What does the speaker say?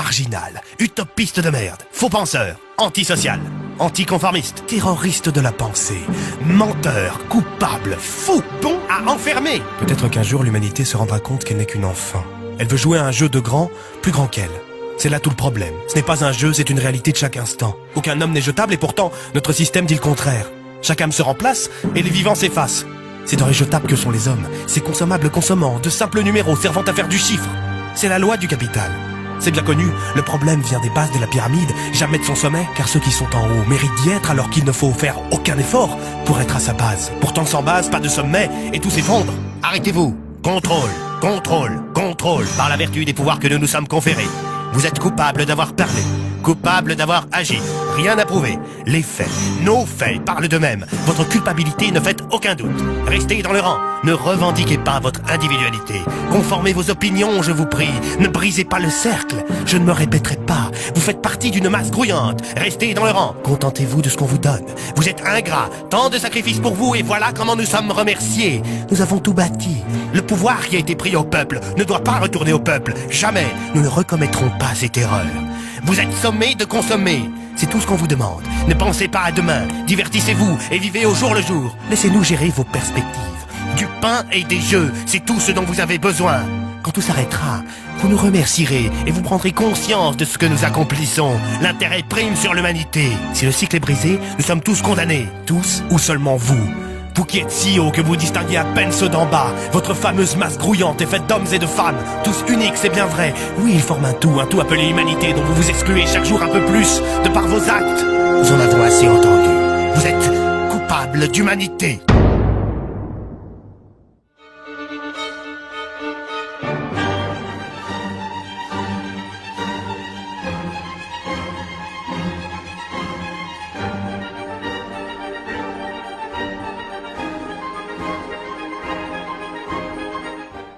marginal, utopiste de merde, faux penseur, antisocial, anticonformiste, terroriste de la pensée, menteur, coupable, fou, bon à enfermer. Peut-être qu'un jour l'humanité se rendra compte qu'elle n'est qu'une enfant. Elle veut jouer à un jeu de grand, plus grand qu'elle. C'est là tout le problème. Ce n'est pas un jeu, c'est une réalité de chaque instant. Aucun homme n'est jetable et pourtant, notre système dit le contraire. Chaque âme se remplace et les vivants s'effacent. C'est dans les jetables que sont les hommes, ces consommables consommants, de simples numéros servant à faire du chiffre. C'est la loi du capital. C'est bien connu, le problème vient des bases de la pyramide, jamais de son sommet, car ceux qui sont en haut méritent d'y être alors qu'il ne faut faire aucun effort pour être à sa base. Pourtant sans base, pas de sommet, et tout s'effondre. Arrêtez-vous. Contrôle, contrôle, contrôle, par la vertu des pouvoirs que nous nous sommes conférés. Vous êtes coupable d'avoir parlé, coupable d'avoir agi. Rien à prouver. Les faits, nos faits parlent d'eux-mêmes. Votre culpabilité ne fait aucun doute. Restez dans le rang. Ne revendiquez pas votre individualité. Conformez vos opinions, je vous prie. Ne brisez pas le cercle. Je ne me répéterai pas. Vous faites partie d'une masse grouillante. Restez dans le rang. Contentez-vous de ce qu'on vous donne. Vous êtes ingrats. Tant de sacrifices pour vous et voilà comment nous sommes remerciés. Nous avons tout bâti. Le pouvoir qui a été pris au peuple ne doit pas retourner au peuple. Jamais. Nous ne recommettrons pas cette erreur. Vous êtes sommés de consommer. C'est tout ce qu'on vous demande. Ne pensez pas à demain. Divertissez-vous et vivez au jour le jour. Laissez-nous gérer vos perspectives. Du pain et des jeux, c'est tout ce dont vous avez besoin. Quand tout s'arrêtera, vous nous remercierez et vous prendrez conscience de ce que nous accomplissons. L'intérêt prime sur l'humanité. Si le cycle est brisé, nous sommes tous condamnés. Tous ou seulement vous. Vous qui êtes si haut que vous distinguez à peine ceux d'en bas. Votre fameuse masse grouillante est faite d'hommes et de femmes. Tous uniques, c'est bien vrai. Oui, ils forment un tout appelé humanité dont vous vous excluez chaque jour un peu plus de par vos actes. Nous en avons assez entendu. Vous êtes coupables d'humanité.